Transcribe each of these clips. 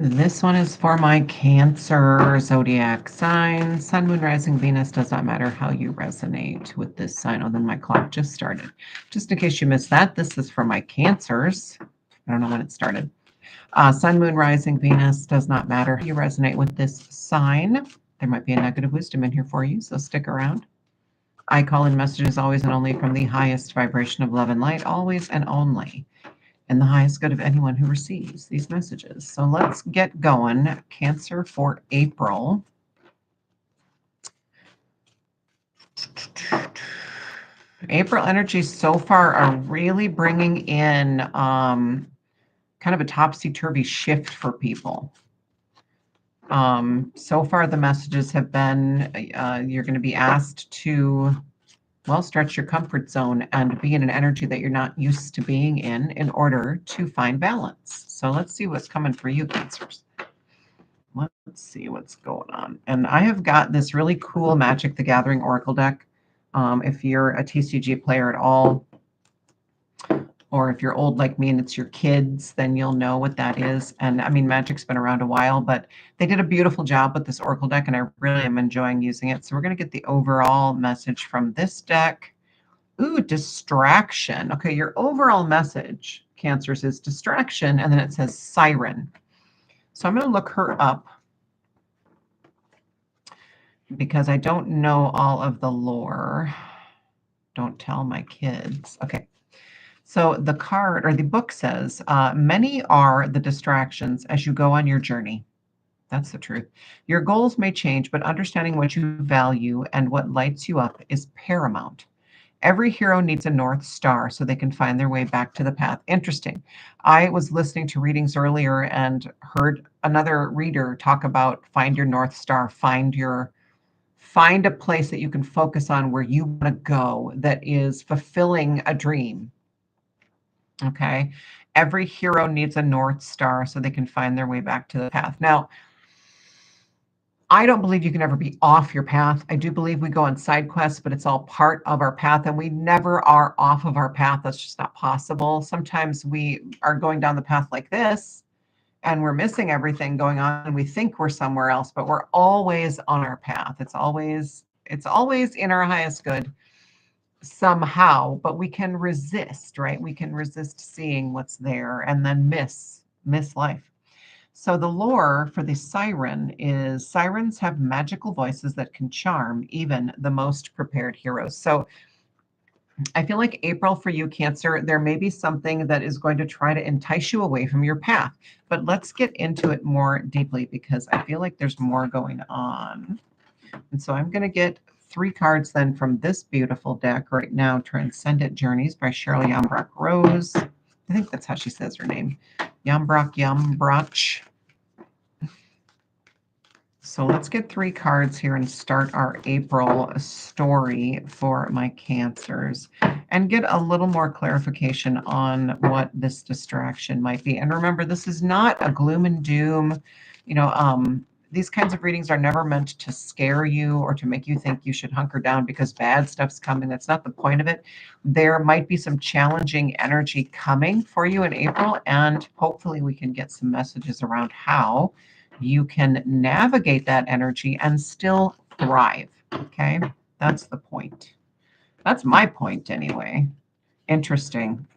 This one is for my Cancer zodiac sign. Sun, Moon, Rising, Venus does not matter how you resonate with this sign. Oh, then my clock just started. Just in case you missed that, this is for my Cancers. I don't know when it started. Sun, Moon, Rising, Venus does not matter how you resonate with this sign. There might be a negative wisdom in here for you, so stick around. I call in messages always and only from the highest vibration of love and light, always and only, and the highest good of anyone who receives these messages. So let's get going. Cancer for April. April energies so far are really bringing in kind of a topsy-turvy shift for people. So far, the messages have been you're going to be asked to, well, stretch your comfort zone and be in an energy that you're not used to being in order to find balance. So let's see what's coming for you, Cancers. Let's see what's going on. And I have got this really cool Magic the Gathering Oracle deck. If you're a TCG player at all, or if you're old like me and it's your kids, then you'll know what that is. And I mean, Magic's been around a while, but they did a beautiful job with this Oracle deck, and I really am enjoying using it. So we're going to get the overall message from this deck. Ooh, distraction. Okay, your overall message, Cancers, is distraction, and then it says siren. So I'm going to look her up because I don't know all of the lore. Don't tell my kids. Okay. So the card or the book says, many are the distractions as you go on your journey. That's the truth. Your goals may change, but understanding what you value and what lights you up is paramount. Every hero needs a North Star so they can find their way back to the path. Interesting. I was listening to readings earlier and heard another reader talk about find your North Star, find a place that you can focus on where you want to go that is fulfilling a dream. Okay. Every hero needs a North Star so they can find their way back to the path. Now, I don't believe you can ever be off your path. I do believe we go on side quests, but it's all part of our path, and we never are off of our path. That's just not possible. Sometimes we are going down the path like this, and we're missing everything going on, and we think we're somewhere else, but we're always on our path. It's always in our highest good somehow, but we can resist, right? We can resist seeing what's there and then miss life. So the lore for the siren is sirens have magical voices that can charm even the most prepared heroes. So I feel like April for you, Cancer, there may be something that is going to try to entice you away from your path. But let's get into it more deeply because I feel like there's more going on. And so I'm going to get 3 cards then from this beautiful deck right now, Transcendent Journeys by Cheryl Yambrock Rose. I think that's how she says her name. Yambroch. So let's get 3 cards here and start our April story for my Cancers and get a little more clarification on what this distraction might be. And remember, this is not a gloom and doom. These kinds of readings are never meant to scare you or to make you think you should hunker down because bad stuff's coming. That's not the point of it. There might be some challenging energy coming for you in April, and hopefully we can get some messages around how you can navigate that energy and still thrive. Okay, that's the point. That's my point anyway. Interesting.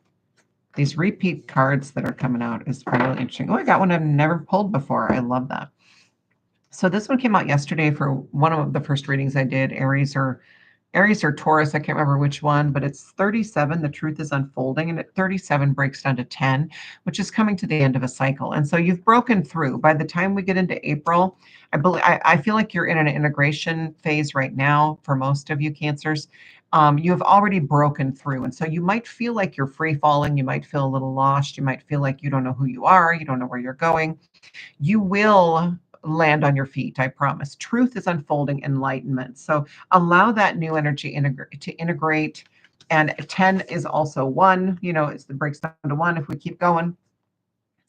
These repeat cards that are coming out is really interesting. Oh, I got one I've never pulled before. I love that. So this one came out yesterday for one of the first readings I did, Aries or Taurus, I can't remember which one, but it's 37, the truth is unfolding, and at 37 breaks down to 10, which is coming to the end of a cycle. And so you've broken through. By the time we get into April, I feel like you're in an integration phase right now for most of you Cancers. You have already broken through. And so you might feel like you're free falling. You might feel a little lost. You might feel like you don't know who you are. You don't know where you're going. You will land on your feet, I promise. Truth is unfolding enlightenment. So allow that new energy to integrate. And 10 is also 1, it breaks down to 1 if we keep going.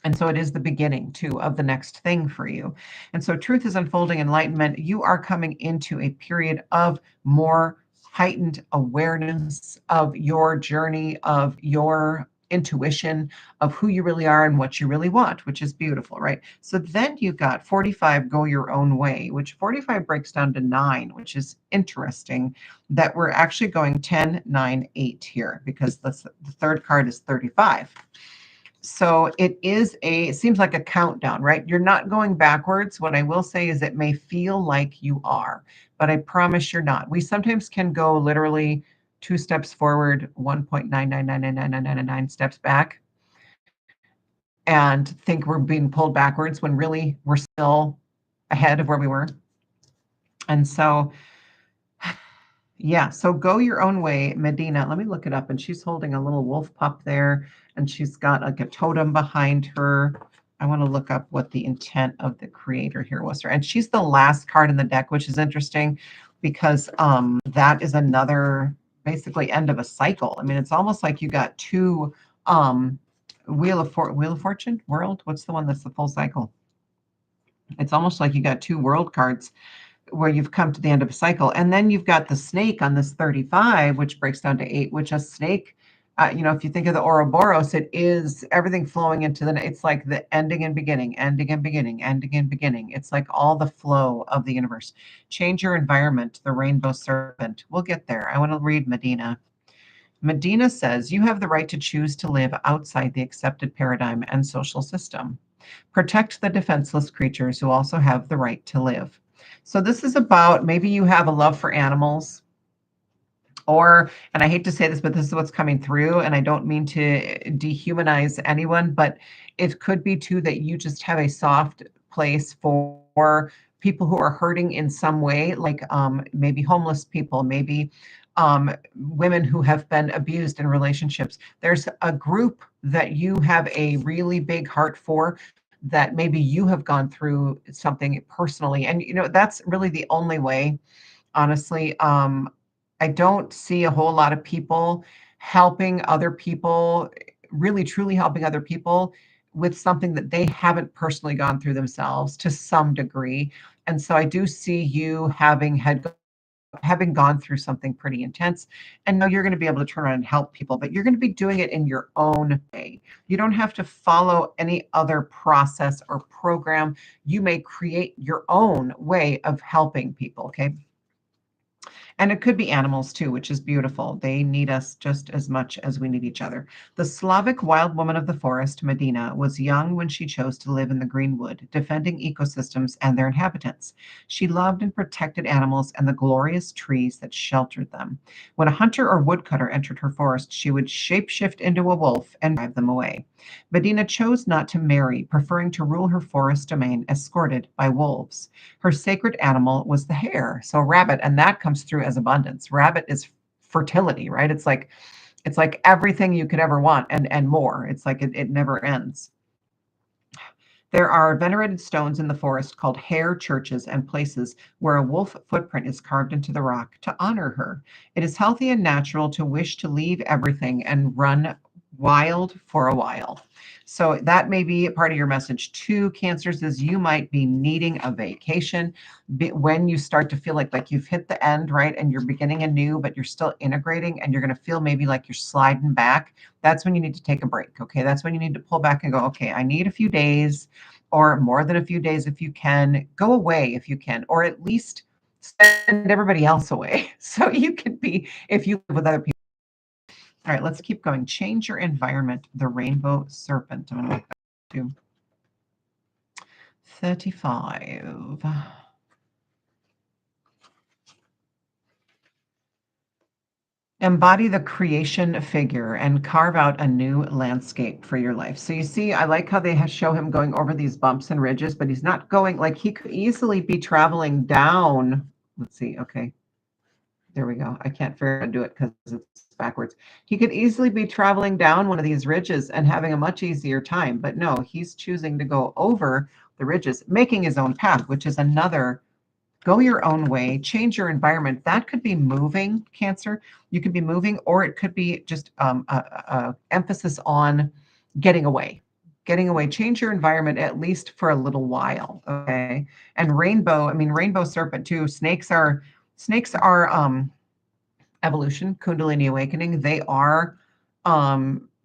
And so it is the beginning, too, of the next thing for you. And so truth is unfolding enlightenment. You are coming into a period of more heightened awareness of your journey, of your intuition of who you really are and what you really want, which is beautiful, right? So then you got 45, go your own way, which 45 breaks down to 9, which is interesting that we're actually going 10, 9, 8 here because the third card is 35. So it seems like a countdown, right? You're not going backwards. What I will say is it may feel like you are, but I promise you're not. We sometimes can go literally 2 steps forward, 1.9999999 steps back, and think we're being pulled backwards when really we're still ahead of where we were. And so, yeah, so go your own way, Medina. Let me look it up. And she's holding a little wolf pup there, and she's got like a totem behind her. I want to look up what the intent of the creator here was. And she's the last card in the deck, which is interesting because that is another basically end of a cycle. I mean, it's almost like you got two Wheel of Fortune, World. What's the one that's the full cycle? It's almost like you got two world cards where you've come to the end of a cycle. And then you've got the snake on this 35, which breaks down to 8, which a snake, if you think of the Ouroboros, it is everything flowing into it's like the ending and beginning, ending and beginning, ending and beginning. It's like all the flow of the universe. Change your environment, the rainbow serpent. We'll get there. I want to read Medina. Medina says, you have the right to choose to live outside the accepted paradigm and social system. Protect the defenseless creatures who also have the right to live. So this is about maybe you have a love for animals, and I hate to say this, but this is what's coming through, and I don't mean to dehumanize anyone, but it could be too that you just have a soft place for people who are hurting in some way, like maybe homeless people, maybe women who have been abused in relationships. There's a group that you have a really big heart for, that maybe you have gone through something personally. And, that's really the only way, honestly. I don't see a whole lot of people helping other people, really truly helping other people with something that they haven't personally gone through themselves to some degree. And so I do see you having gone through something pretty intense, and now you're going to be able to turn around and help people, but you're going to be doing it in your own way. You don't have to follow any other process or program. You may create your own way of helping people, okay? And it could be animals too, which is beautiful. They need us just as much as we need each other. The Slavic wild woman of the forest, Medina, was young when she chose to live in the greenwood, defending ecosystems and their inhabitants. She loved and protected animals and the glorious trees that sheltered them. When a hunter or woodcutter entered her forest, she would shapeshift into a wolf and drive them away. Medina chose not to marry, preferring to rule her forest domain escorted by wolves. Her sacred animal was the hare, so rabbit, and that comes through as abundance. Rabbit is fertility, right? It's like everything you could ever want and more. It's like it never ends. There are venerated stones in the forest called hare churches and places where a wolf footprint is carved into the rock to honor her. It is healthy and natural to wish to leave everything and run wild for a while. So that may be part of your message to Cancers, is you might be needing a vacation when you start to feel like you've hit the end, right? And you're beginning anew, but you're still integrating, and you're going to feel maybe like you're sliding back. That's when you need to take a break. Okay. That's when you need to pull back and go, okay, I need a few days, or more than a few days if you can. Go away if you can, or at least send everybody else away. So you can be, if you live with other people. All right, let's keep going. Change your environment, the rainbow serpent. I'm going to make that to 35. Embody the creation figure and carve out a new landscape for your life. So you see, I like how they show him going over these bumps and ridges, but he's not going, like he could easily be traveling down. Let's see. Okay. There we go. I can't figure out how to do it because it's backwards. He could easily be traveling down one of these ridges and having a much easier time, but no, he's choosing to go over the ridges, making his own path, which is another go your own way, change your environment. That could be moving, Cancer. You could be moving, or it could be just emphasis on getting away. Getting away, change your environment at least for a little while. Okay. And rainbow serpent too. Snakes are evolution, Kundalini awakening. They are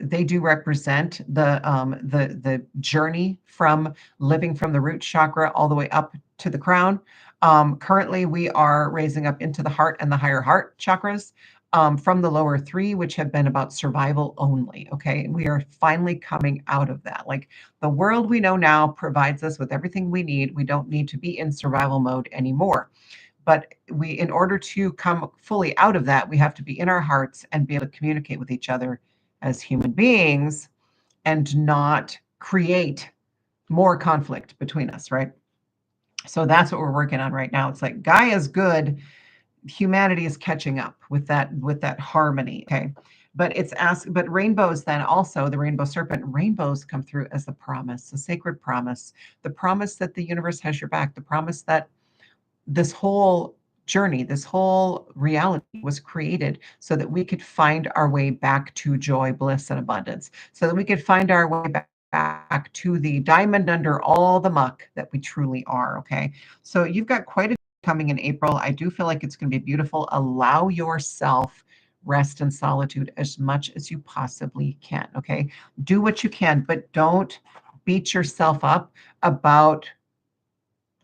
they do represent the journey from living from the root chakra all the way up to the crown. Currently, we are raising up into the heart and the higher heart chakras from the lower three, which have been about survival only. Okay. We are finally coming out of that. Like the world we know now provides us with everything we need. We don't need to be in survival mode anymore. But in order to come fully out of that, we have to be in our hearts and be able to communicate with each other as human beings and not create more conflict between us, right? So that's what we're working on right now. It's like Gaia's good, humanity is catching up with that harmony. Okay. But rainbows, then also the rainbow serpent, rainbows come through as the promise, the sacred promise, the promise that the universe has your back, the promise that this whole journey, this whole reality was created so that we could find our way back to joy, bliss, and abundance, so that we could find our way back to the diamond under all the muck that we truly are. Okay. So you've got quite a coming in April. I do feel like it's going to be beautiful. Allow yourself rest and solitude as much as you possibly can. Okay. Do what you can, but don't beat yourself up about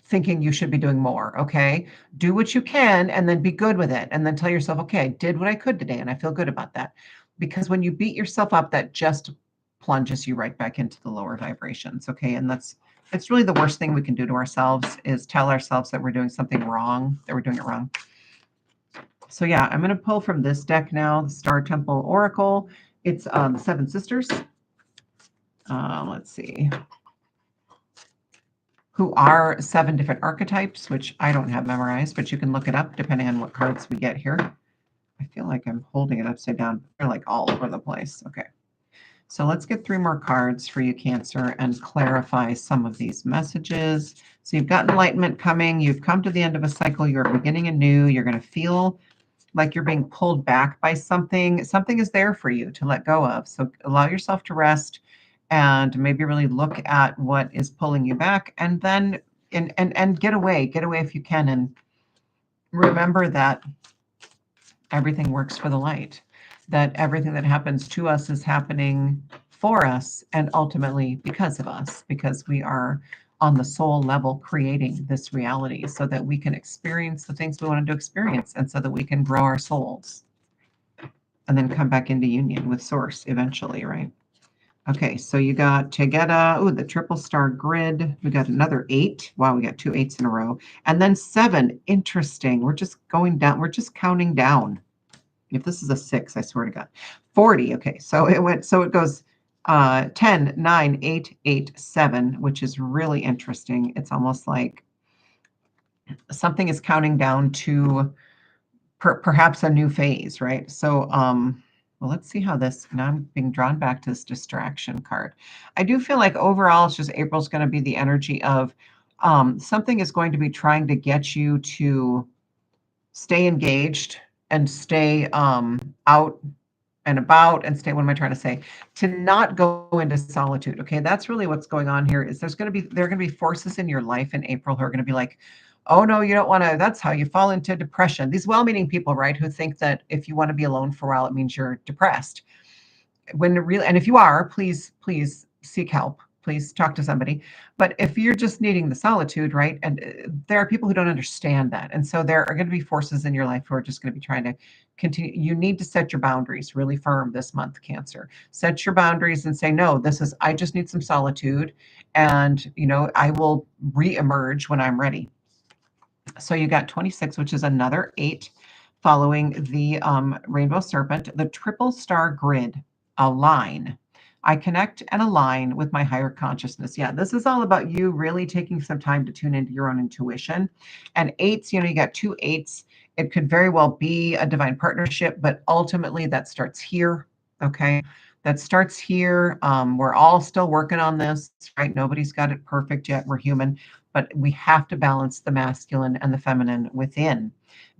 thinking you should be doing more. Okay. Do what you can and then be good with it. And then tell yourself, okay, I did what I could today and I feel good about that. Because when you beat yourself up, that just plunges you right back into the lower vibrations. Okay. And it's really the worst thing we can do to ourselves is tell ourselves that we're doing something wrong, that we're doing it wrong. So yeah, I'm going to pull from this deck now, the Star Temple Oracle. It's the Seven Sisters. Let's see. Who are 7 different archetypes, which I don't have memorized, but you can look it up depending on what cards we get here. I feel like I'm holding it upside down. They're like all over the place. Okay. So let's get 3 more cards for you, Cancer, and clarify some of these messages. So you've got enlightenment coming. You've come to the end of a cycle. You're beginning anew. You're going to feel like you're being pulled back by something. Something is there for you to let go of. So allow yourself to rest and maybe really look at what is pulling you back, and then and get away if you can, and remember that everything works for the light, that everything that happens to us is happening for us and ultimately because of us, because we are on the soul level creating this reality so that we can experience the things we wanted to experience and so that we can grow our souls and then come back into union with source eventually, right? Okay, so you got Tegeta, the triple star grid. We got another 8. Wow, we got 2 8s in a row. And then 7. Interesting. We're just going down. We're just counting down. If this is a 6, I swear to God. 40. Okay, so it goes 10, 9, 8, 8, 7, which is really interesting. It's almost like something is counting down to perhaps a new phase, right? So, well, let's see how this, now I'm being drawn back to this distraction card. I do feel like overall, it's just April's going to be the energy of something is going to be trying to get you to stay engaged and stay out and about and stay, what am I trying to say? To not go into solitude. Okay. That's really what's going on here is there are going to be forces in your life in April who are going to be like, oh no, you don't want to, that's how you fall into depression. These well-meaning people, right, who think that if you want to be alone for a while, it means you're depressed. And if you are, please seek help. Please talk to somebody. But if you're just needing the solitude, right, and there are people who don't understand that. And so there are going to be forces in your life who are just going to be trying to continue. You need to set your boundaries really firm this month, Cancer. Set your boundaries and say, no, I just need some solitude. And, I will re-emerge when I'm ready. So you got 26, which is another 8, following the rainbow serpent, the triple star grid, align. I connect and align with my higher consciousness. Yeah, this is all about you really taking some time to tune into your own intuition. And 8s, you got 2 8s. It could very well be a divine partnership, but ultimately that starts here. Okay. That starts here. We're all still working on this, right? Nobody's got it perfect yet. We're human, but we have to balance the masculine and the feminine within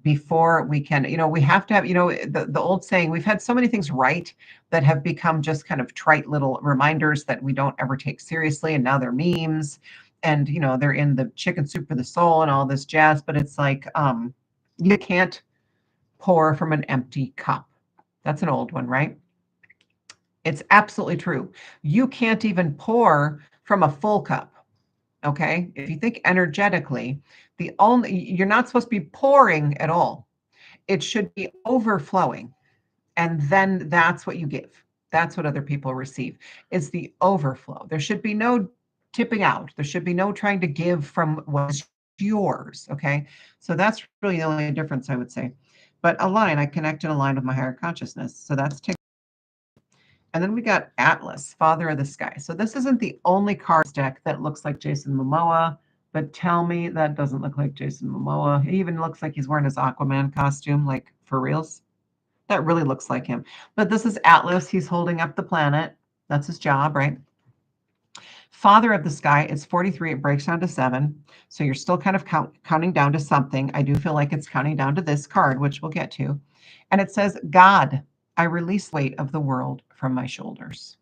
before we can, we have to have, the old saying, we've had so many things right that have become just kind of trite little reminders that we don't ever take seriously. And now they're memes and, they're in the chicken soup for the soul and all this jazz, but it's like, you can't pour from an empty cup. That's an old one, right? It's absolutely true. You can't even pour from a full cup. Okay. If you think energetically, you're not supposed to be pouring at all. It should be overflowing. And then that's what you give. That's what other people receive. It's the overflow. There should be no tipping out. There should be no trying to give from what's yours. Okay. So that's really the only difference, I would say. But align, I connect and align with my higher consciousness. So that's tick. And then we got Atlas, Father of the Sky. So this isn't the only card deck that looks like Jason Momoa, but tell me that doesn't look like Jason Momoa. He even looks like he's wearing his Aquaman costume, like for reals. That really looks like him. But this is Atlas. He's holding up the planet. That's his job, right? Father of the Sky, it's 43. It breaks down to 7. So you're still kind of counting down to something. I do feel like it's counting down to this card, which we'll get to. And it says, God, I release the weight of the world from my shoulders.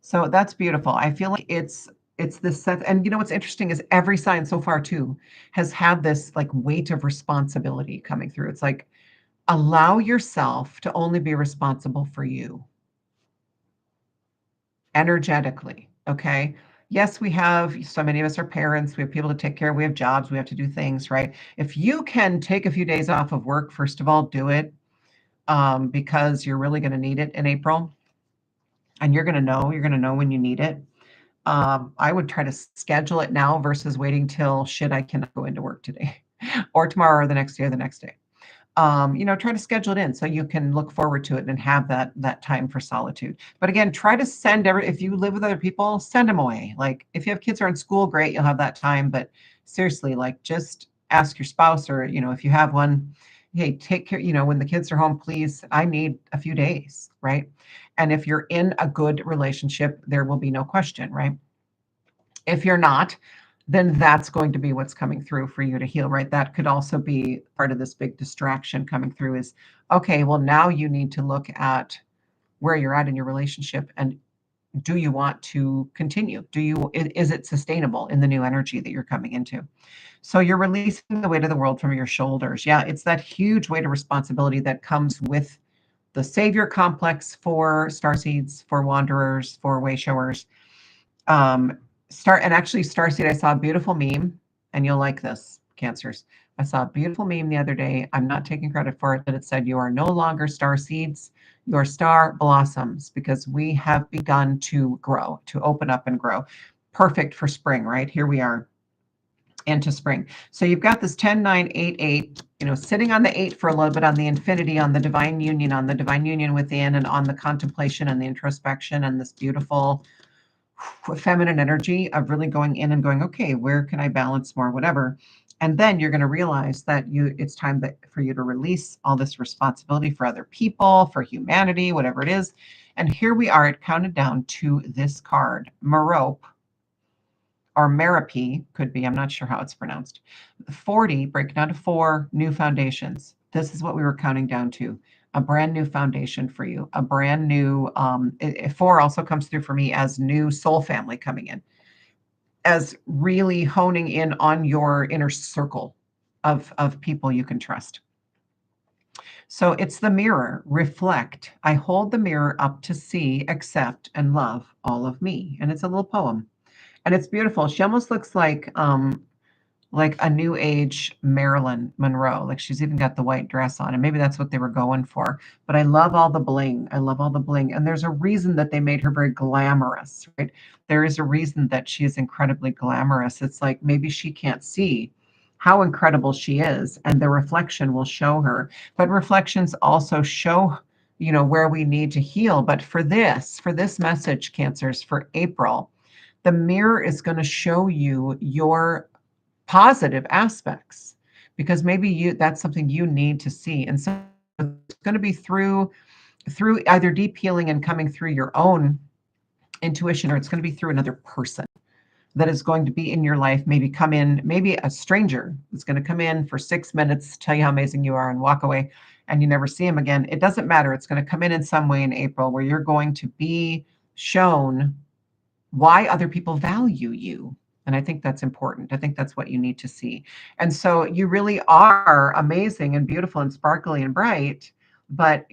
So that's beautiful. I feel like it's this sense, and you know what's interesting is every sign so far too has had this like weight of responsibility coming through. It's like allow yourself to only be responsible for you energetically. Okay. Yes, we have so many of us are parents, we have people to take care of, we have jobs, we have to do things, right? If you can take a few days off of work, first of all, do it because you're really going to need it in April and you're going to know when you need it. I would try to schedule it now versus waiting till shit, I cannot go into work today or tomorrow or the next day or the next day. Try to schedule it in so you can look forward to it and have that time for solitude. But again, try to if you live with other people, send them away. Like if you have kids who are in school, great, you'll have that time. But seriously, like just ask your spouse or, if you have one, hey, take care, when the kids are home, please, I need a few days, right? And if you're in a good relationship, there will be no question, right? If you're not, then that's going to be what's coming through for you to heal, right? That could also be part of this big distraction coming through is, okay, well, now you need to look at where you're at in your relationship and do you want to continue? Is it sustainable in the new energy that you're coming into? So you're releasing the weight of the world from your shoulders. Yeah, it's that huge weight of responsibility that comes with the savior complex for starseeds, for wanderers, for wayshowers. Starseed, I saw a beautiful meme, and you'll like this, Cancers. I saw a beautiful meme the other day. I'm not taking credit for it, but it said, "You are no longer star seeds, your star blossoms," because we have begun to grow, to open up and grow. Perfect for spring, right? Here we are into spring. So you've got this 10, 9, 8, 8, sitting on the 8 for a little bit on the infinity, on the divine union within, and on the contemplation and the introspection and this beautiful feminine energy of really going in and going, okay, where can I balance more, whatever. And then you're going to realize that it's time for you to release all this responsibility for other people, for humanity, whatever it is. And here we are, it counted down to this card, Merope, or Merope, could be, I'm not sure how it's pronounced. 40, breaking down to 4 new foundations. This is what we were counting down to. A brand new foundation for you, a brand new 4 also comes through for me as new soul family coming in, as really honing in on your inner circle of people you can trust. So it's the mirror, reflect. I hold the mirror up to see, accept, and love all of me. And it's a little poem. And it's beautiful. She almost looks like a new age Marilyn Monroe. Like she's even got the white dress on, and maybe that's what they were going for. But I love all the bling. I love all the bling. And there's a reason that they made her very glamorous, right? There is a reason that she is incredibly glamorous. It's like maybe she can't see how incredible she is, and the reflection will show her. But reflections also show, where we need to heal. But for this message, Cancers, for April, the mirror is going to show you your positive aspects because maybe that's something you need to see, and so it's going to be through either deep healing and coming through your own intuition, or it's going to be through another person that is going to be in your life, maybe a stranger is going to come in for 6 minutes, tell you how amazing you are and walk away, and you never see him again. It doesn't matter. It's going to come in some way in April where you're going to be shown why other people value you. And I think that's important. I think that's what you need to see. And so you really are amazing and beautiful and sparkly and bright, but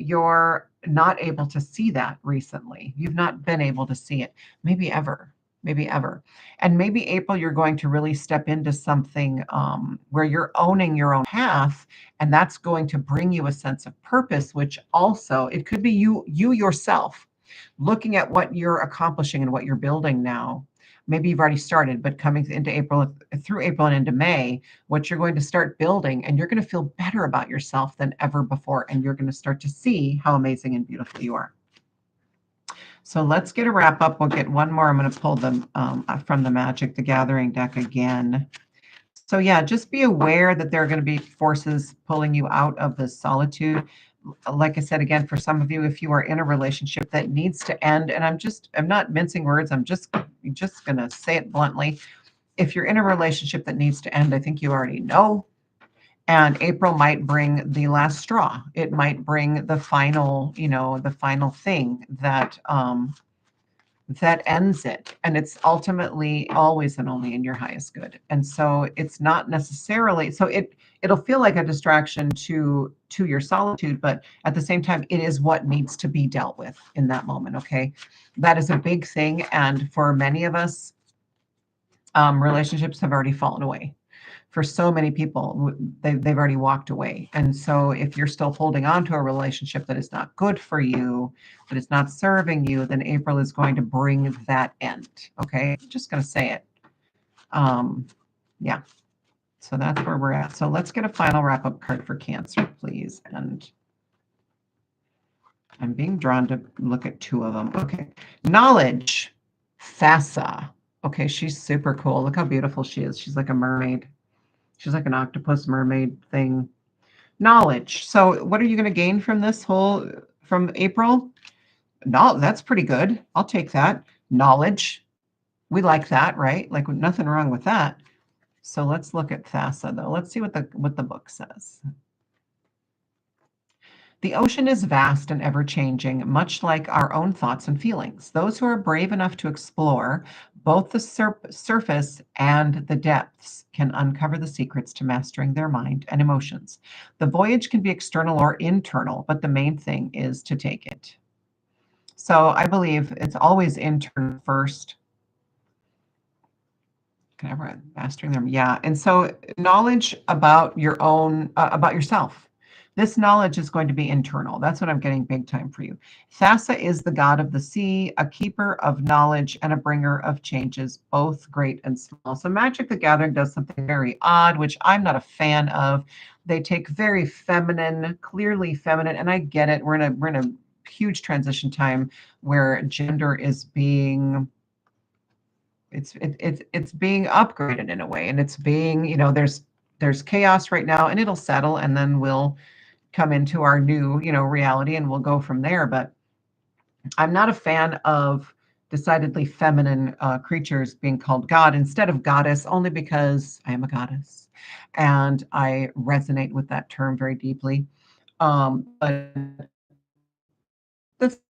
not able to see that recently. You've not been able to see it, maybe ever, maybe ever. And maybe April, you're going to really step into something where you're owning your own path, and that's going to bring you a sense of purpose, which also it could be you yourself looking at what you're accomplishing and what you're building now. Maybe you've already started, but coming into April, through April and into May, what you're going to start building, and you're going to feel better about yourself than ever before. And you're going to start to see how amazing and beautiful you are. So let's get a wrap up. We'll get one more. I'm going to pull them from the Magic the Gathering deck again. So yeah, just be aware that there are going to be forces pulling you out of the solitude. Like I said, again, for some of you, if you are in a relationship that needs to end, and I'm not mincing words, I'm just going to say it bluntly. If you're in a relationship that needs to end, I think you already know. And April might bring the last straw. It might bring the final, the final thing that ends it. And it's ultimately always and only in your highest good. And so it's not necessarily, so it'll feel like a distraction to your solitude, but at the same time, it is what needs to be dealt with in that moment. Okay. That is a big thing. And for many of us, relationships have already fallen away. For so many people, they've already walked away. And so if you're still holding on to a relationship that is not good for you, that is not serving you, then April is going to bring that end. Okay. I'm just going to say it. Yeah. So that's where we're at. So let's get a final wrap up card for Cancer, please. And I'm being drawn to look at two of them. Okay. Knowledge, Thassa. Okay. She's super cool. Look how beautiful she is. She's like a mermaid. She's like an octopus mermaid thing. Knowledge. So what are you going to gain from this from April? No, that's pretty good. I'll take that. Knowledge. We like that, right? Like nothing wrong with that. So let's look at Thassa though. Let's see what the book says. The ocean is vast and ever-changing, much like our own thoughts and feelings. Those who are brave enough to explore both the surface and the depths can uncover the secrets to mastering their mind and emotions. The voyage can be external or internal, but the main thing is to take it. So I believe it's always internal first. Can ever mastering them? Yeah. And so knowledge about your own, about yourself. This knowledge is going to be internal. That's what I'm getting big time for you. Thassa is the god of the sea, a keeper of knowledge and a bringer of changes, both great and small. So Magic the Gathering does something very odd, which I'm not a fan of. They take very feminine, clearly feminine, and I get it. We're in a huge transition time where gender is being it's being upgraded in a way, and it's being, there's chaos right now, and it'll settle, and then we'll come into our new, reality, and we'll go from there. But I'm not a fan of decidedly feminine creatures being called God instead of goddess, only because I am a goddess and I resonate with that term very deeply. But that's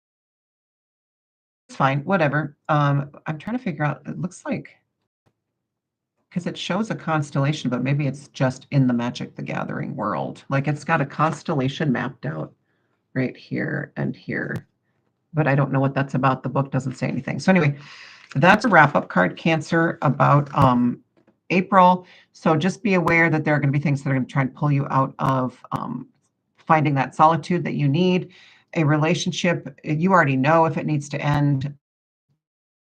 fine, whatever. I'm trying to figure out, it looks like, because it shows a constellation, but maybe it's just in the Magic the Gathering world. Like it's got a constellation mapped out right here and here, but I don't know what that's about. The book doesn't say anything. So anyway, that's a wrap-up card, Cancer, about April. So just be aware that there are going to be things that are going to try and pull you out of finding that solitude that you need. A relationship, you already know if it needs to end.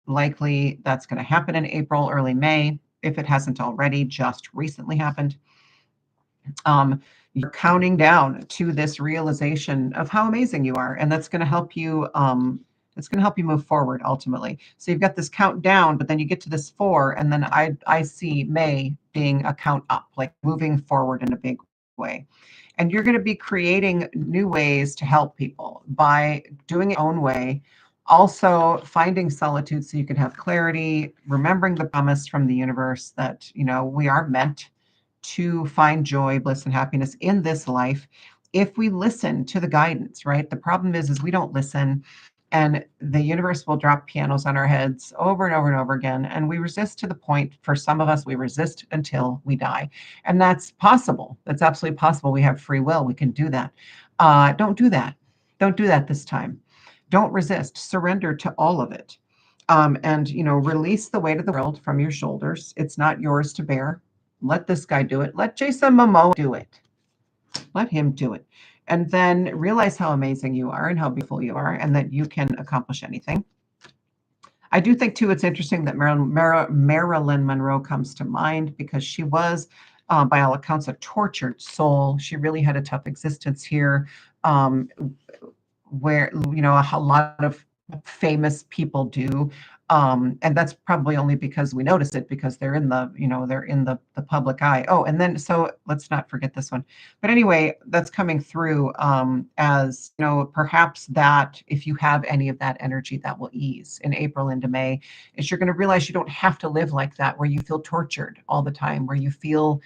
Likely that's going to happen in April, early May. If it hasn't already, just recently happened. You're counting down to this realization of how amazing you are, and that's going to help you. It's going to help you move forward ultimately. So you've got this countdown, but then you get to this 4, and then I see May being a count up, like moving forward in a big way. And you're going to be creating new ways to help people by doing it your own way. Also finding solitude so you can have clarity, remembering the promise from the universe that, we are meant to find joy, bliss, and happiness in this life if we listen to the guidance, right? The problem is we don't listen, and the universe will drop pianos on our heads over and over and over again. And we resist to the point, for some of us, we resist until we die. And that's possible. That's absolutely possible. We have free will. We can do that. Don't do that. Don't do that this time. Don't resist. Surrender to all of it. And, release the weight of the world from your shoulders. It's not yours to bear. Let this guy do it. Let Jason Momoa do it. Let him do it. And then realize how amazing you are and how beautiful you are and that you can accomplish anything. I do think, too, it's interesting that Marilyn Monroe comes to mind because she was, by all accounts, a tortured soul. She really had a tough existence here, where, a lot of famous people do. And that's probably only because we notice it because they're in the public eye. Oh, and then so let's not forget this one. But anyway, that's coming through as perhaps that if you have any of that energy, that will ease in April into May, is you're going to realize you don't have to live like that, where you feel tortured all the time, where you feel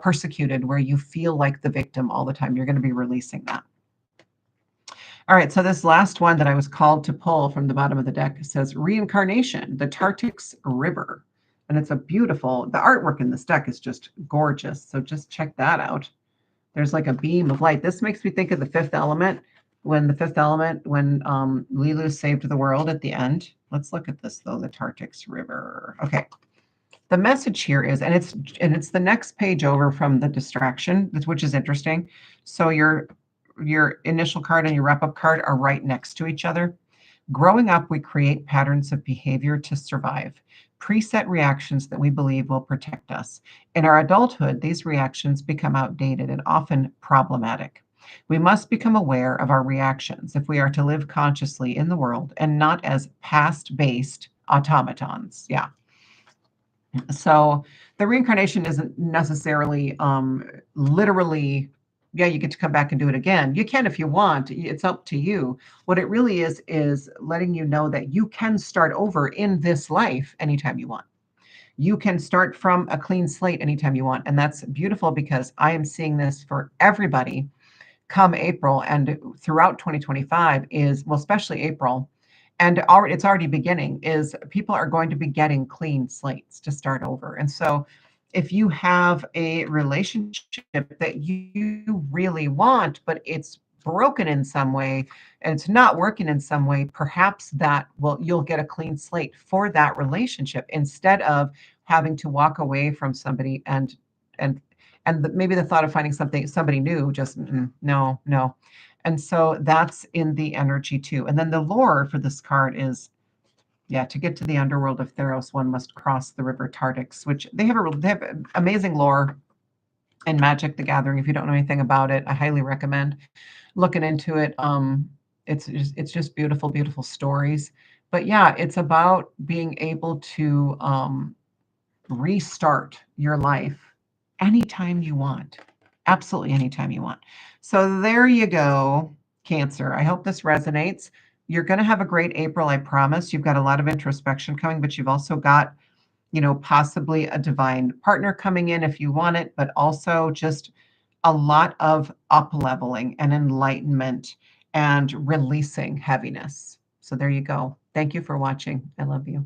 persecuted, where you feel like the victim all the time. You're going to be releasing that. All right, so this last one that I was called to pull from the bottom of the deck says Reincarnation, the Tartix River. And it's the artwork in this deck is just gorgeous. So just check that out. There's like a beam of light. This makes me think of the Fifth Element, when Lilu saved the world at the end. Let's look at this though, the Tartix River. Okay. The message here is, and it's the next page over from the distraction, which is interesting. So your initial card and your wrap-up card are right next to each other. Growing up, we create patterns of behavior to survive, preset reactions that we believe will protect us. In our adulthood, these reactions become outdated and often problematic. We must become aware of our reactions if we are to live consciously in the world and not as past-based automatons. Yeah. So the reincarnation isn't necessarily literally, yeah, you get to come back and do it again. You can if you want. It's up to you. What it really is letting you know that you can start over in this life anytime you want. You can start from a clean slate anytime you want. And that's beautiful because I am seeing this for everybody come April and throughout 2025 especially April, and it's already beginning, is people are going to be getting clean slates to start over. And so if you have a relationship that you really want, but it's broken in some way and it's not working in some way, perhaps you'll get a clean slate for that relationship instead of having to walk away from somebody and maybe the thought of finding somebody new, just no, no. And so that's in the energy too. And then the lore for this card is, yeah, to get to the underworld of Theros, one must cross the river Tartix, which they have amazing lore in Magic the Gathering. If you don't know anything about it, I highly recommend looking into it. It's just beautiful, beautiful stories. But yeah, it's about being able to restart your life anytime you want. Absolutely anytime you want. So there you go, Cancer. I hope this resonates. You're going to have a great April, I promise. You've got a lot of introspection coming, but you've also got, possibly a divine partner coming in if you want it, but also just a lot of up-leveling and enlightenment and releasing heaviness. So there you go. Thank you for watching. I love you.